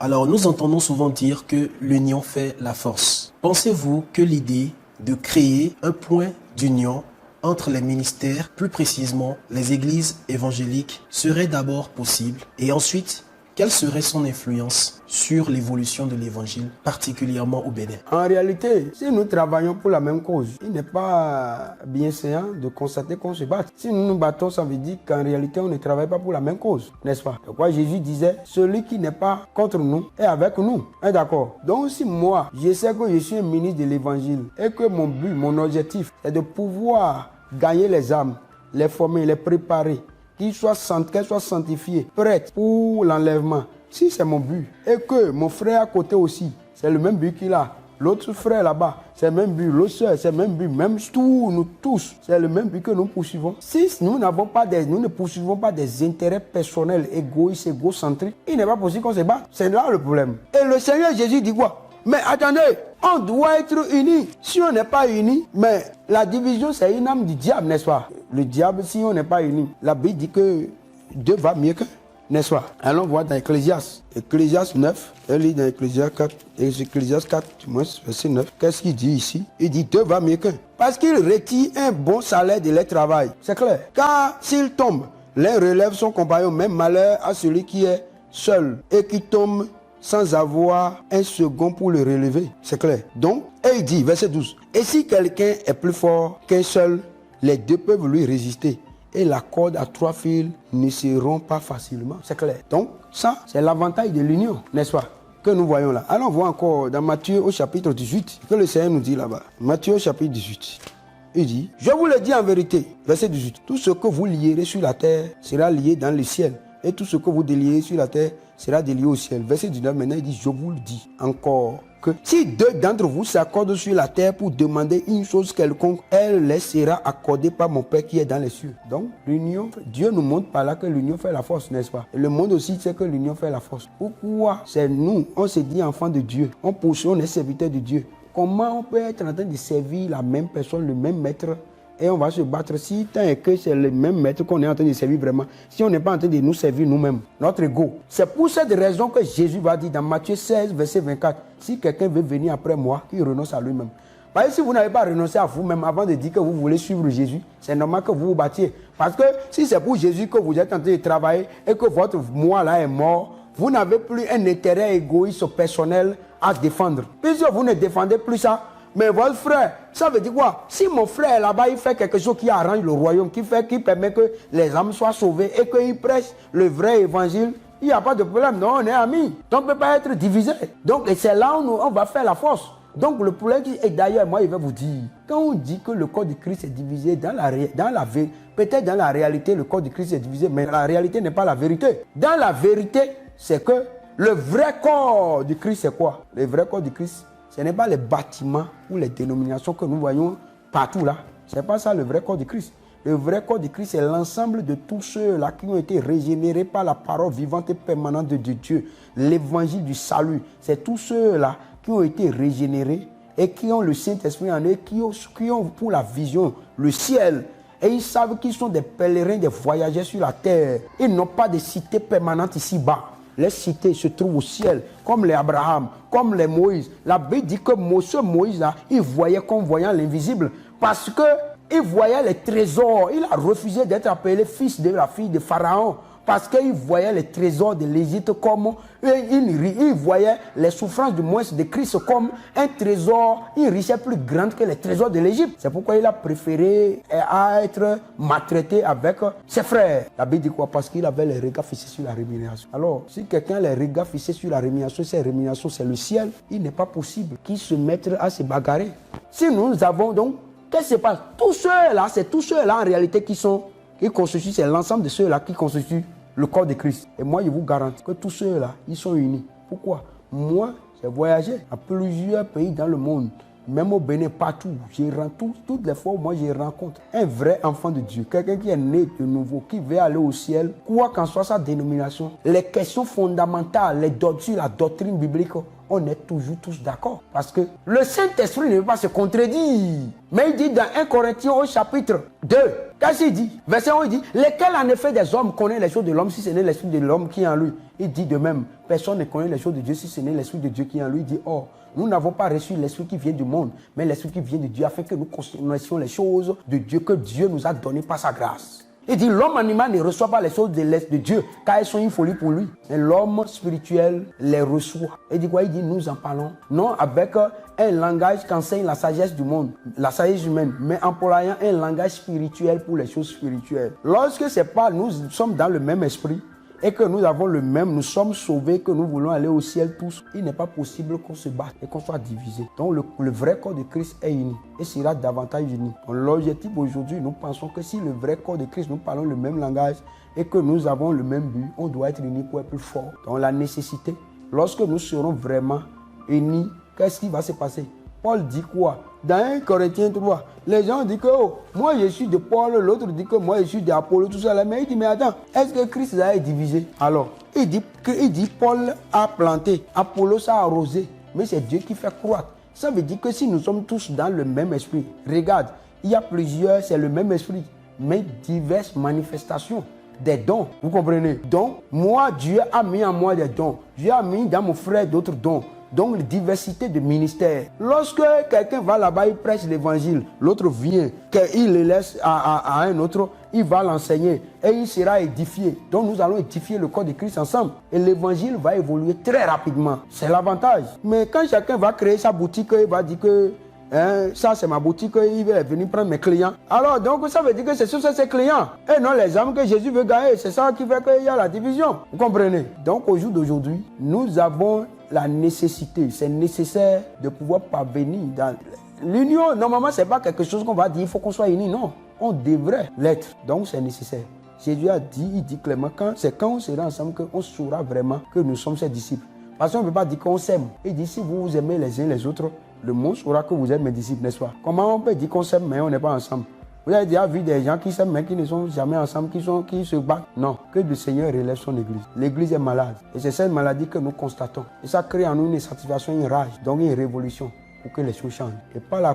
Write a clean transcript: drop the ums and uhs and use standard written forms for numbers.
Alors, nous entendons souvent dire que l'union fait la force. Pensez-vous que l'idée de créer un point d'union entre les ministères, plus précisément les églises évangéliques, serait d'abord possible? Et ensuite, quelle serait son influence sur l'évolution de l'évangile, particulièrement au Bénin? En réalité, si nous travaillons pour la même cause, il n'est pas bienséant de constater qu'on se bat. Si nous nous battons, ça veut dire qu'en réalité, on ne travaille pas pour la même cause, n'est-ce pas? Pourquoi Jésus disait, celui qui n'est pas contre nous est avec nous. Est d'accord? Donc si moi, je sais que je suis un ministre de l'évangile et que mon but, mon objectif, est de pouvoir gagner les âmes, les former, les préparer, qu'elles soient sanctifiées, prêtes pour l'enlèvement. Si c'est mon but, et que mon frère à côté aussi, c'est le même but qu'il a, l'autre frère là-bas, c'est le même but, l'autre soeur, c'est le même but, même tout, nous tous, c'est le même but que nous poursuivons. Si nous ne poursuivons pas des intérêts personnels, égoïstes, égocentriques, il n'est pas possible qu'on se batte. C'est là le problème. Et le Seigneur Jésus dit quoi? Mais attendez, on doit être unis. Si on n'est pas unis, mais la division c'est une âme du diable, n'est-ce pas? Le diable, si on n'est pas unis, la Bible dit que deux va mieux qu'un, n'est-ce pas? Allons voir dans Ecclésiaste. Ecclésiaste 9, elle lit dans Ecclésiaste 4, Ecclésiaste 4, verset 9. Qu'est-ce qu'il dit ici? Il dit deux va mieux qu'un. Parce qu'il retire un bon salaire de leur travail. C'est clair. Car s'il tombe, l'un relève son compagnon, même malheur à celui qui est seul et qui tombe sans avoir un second pour le relever. C'est clair. Donc, et il dit, verset 12, et si quelqu'un est plus fort qu'un seul, les deux peuvent lui résister. Et la corde à trois fils ne se rompt pas facilement. C'est clair. Donc, ça, c'est l'avantage de l'union, n'est-ce pas, que nous voyons là. Allons voir encore dans Matthieu au chapitre 18, que le Seigneur nous dit là-bas. Matthieu au chapitre 18. Il dit, je vous le dis en vérité, verset 18, tout ce que vous lierez sur la terre sera lié dans le ciel. Et tout ce que vous délierez sur la terre sera délié au ciel. Verset 19, maintenant il dit, je vous le dis encore, que si deux d'entre vous s'accordent sur la terre pour demander une chose quelconque, elle les sera accordée par mon Père qui est dans les cieux. Donc, l'union, Dieu nous montre par là que l'union fait la force, n'est-ce pas? Et le monde aussi sait que l'union fait la force. Pourquoi? C'est nous, on se dit enfants de Dieu, on poursuit, on est serviteur de Dieu. Comment on peut être en train de servir la même personne, le même maître, et on va se battre si tant est que c'est le même maître qu'on est en train de servir vraiment, si on n'est pas en train de nous servir nous-mêmes, notre ego. C'est pour cette raison que Jésus va dire dans Matthieu 16, verset 24, si quelqu'un veut venir après moi, qu'il renonce à lui-même. Parce que si vous n'avez pas renoncé à vous-même avant de dire que vous voulez suivre Jésus, c'est normal que vous vous battiez. Parce que si c'est pour Jésus que vous êtes en train de travailler et que votre moi là est mort, vous n'avez plus un intérêt égoïste personnel à défendre. Puisque vous ne défendez plus ça, mais votre frère, ça veut dire quoi? Si mon frère là-bas, il fait quelque chose qui arrange le royaume, qui permet que les âmes soient sauvées et qu'il prêche le vrai évangile, il n'y a pas de problème. Non, on est amis. Donc on ne peut pas être divisé. Donc c'est là où on va faire la force. Donc le problème, et d'ailleurs, moi, je vais vous dire, quand on dit que le corps de Christ est divisé, peut-être dans la réalité, le corps de Christ est divisé, mais la réalité n'est pas la vérité. Dans la vérité, c'est que le vrai corps du Christ, c'est quoi? Le vrai corps du Christ, ce n'est pas les bâtiments ou les dénominations que nous voyons partout là. Ce n'est pas ça le vrai corps du Christ. Le vrai corps du Christ, c'est l'ensemble de tous ceux-là qui ont été régénérés par la parole vivante et permanente de Dieu. L'évangile du salut, c'est tous ceux-là qui ont été régénérés et qui ont le Saint-Esprit en eux, qui ont pour la vision le ciel. Et ils savent qu'ils sont des pèlerins, des voyageurs sur la terre. Ils n'ont pas de cité permanente ici-bas. Les cités se trouvent au ciel, comme les Abraham, comme les Moïse. La Bible dit que ce Moïse-là, il voyait comme voyant l'invisible. Parce qu'il voyait les trésors. Il a refusé d'être appelé fils de la fille de Pharaon. Parce qu'il voyait les trésors de l'Égypte comme... Il voyait les souffrances du moins de Christ comme un trésor, une richesse plus grande que les trésors de l'Égypte. C'est pourquoi il a préféré être maltraité avec ses frères. La Bible dit quoi? Parce qu'il avait les regards fixés sur la rémunération. Alors, si quelqu'un a les regards fixés sur la rémunération, cette rémunération c'est le ciel, il n'est pas possible qu'il se mette à se bagarrer. Si nous avons donc... Qu'est-ce qui se passe? Tous ceux-là, c'est tous ceux-là en réalité qui constituent, c'est l'ensemble de ceux-là qui constituent le corps de Christ. Et moi, je vous garantis que tous ceux-là, ils sont unis. Pourquoi? Moi, j'ai voyagé à plusieurs pays dans le monde, même au Bénin, partout. Toutes les fois où moi, je rencontre un vrai enfant de Dieu, quelqu'un qui est né de nouveau, qui veut aller au ciel, quoi qu'en soit sa dénomination. Les questions fondamentales, la doctrine biblique, on est toujours tous d'accord. Parce que le Saint-Esprit ne veut pas se contredire. Mais il dit dans 1 Corinthiens au chapitre 2, qu'est-ce qu'il dit? Verset 1, il dit, lesquels en effet des hommes connaissent les choses de l'homme si ce n'est l'esprit de l'homme qui est en lui. Il dit de même, personne ne connaît les choses de Dieu si ce n'est l'esprit de Dieu qui est en lui. Il dit, oh, nous n'avons pas reçu l'esprit qui vient du monde, mais l'esprit qui vient de Dieu, afin que nous connaissions les choses de Dieu que Dieu nous a données par sa grâce. Il dit, l'homme animal ne reçoit pas les choses de Dieu, car elles sont une folie pour lui. Mais l'homme spirituel les reçoit. Il dit quoi? Il dit, nous en parlons, non avec un langage qu'enseigne la sagesse du monde, la sagesse humaine, mais employant un langage spirituel pour les choses spirituelles. Lorsque c'est pas, nous sommes dans le même esprit, et que nous avons le même, nous sommes sauvés, que nous voulons aller au ciel tous, il n'est pas possible qu'on se batte et qu'on soit divisé. Donc le vrai corps de Christ est uni et sera davantage uni. Donc l'objectif aujourd'hui, nous pensons que si le vrai corps de Christ, nous parlons le même langage et que nous avons le même but, on doit être unis pour être plus fort. Donc la nécessité, lorsque nous serons vraiment unis, qu'est-ce qui va se passer? Paul dit quoi? Dans 1 Corinthiens 3, les gens disent que oh, moi je suis de Paul, l'autre dit que moi je suis d'Apollo, tout ça. Mais il dit, mais attends, est-ce que Christ a été divisé? Alors, il dit Paul a planté, Apollo a arrosé, mais c'est Dieu qui fait croître. Ça veut dire que si nous sommes tous dans le même esprit, regarde, il y a plusieurs, c'est le même esprit, mais diverses manifestations. Des dons, vous comprenez? Donc, moi, Dieu a mis en moi des dons. Dieu a mis dans mon frère d'autres dons. Donc, la diversité de ministères. Lorsque quelqu'un va là-bas, il prêche l'évangile, l'autre vient, qu'il le laisse à un autre, il va l'enseigner et il sera édifié. Donc, nous allons édifier le corps de Christ ensemble. Et l'évangile va évoluer très rapidement. C'est l'avantage. Mais quand chacun va créer sa boutique, il va dire que ça c'est ma boutique, il va venir prendre mes clients. Alors donc ça veut dire que c'est sur ses clients et non les âmes que Jésus veut gagner. C'est ça qui fait qu'il y a la division. Vous comprenez? Donc au jour d'aujourd'hui, nous avons la nécessité, c'est nécessaire de pouvoir parvenir dans l'union. Normalement c'est pas quelque chose qu'on va dire, il faut qu'on soit unis, non. On devrait l'être, donc c'est nécessaire. Jésus a dit, il dit clairement, c'est quand on sera ensemble qu'on saura vraiment que nous sommes ses disciples. Parce qu'on ne peut pas dire qu'on s'aime. Il dit si vous vous aimez les uns les autres, le monde saura que vous êtes mes disciples, n'est-ce pas? Comment on peut dire qu'on s'aime mais on n'est pas ensemble? Vous avez déjà vu des gens qui s'aiment mais qui ne sont jamais ensemble, qui se battent? Non. Que le Seigneur relève son église. L'église est malade. Et c'est cette maladie que nous constatons. Et ça crée en nous une satisfaction, une rage, donc une révolution pour que les choses changent. Et pas la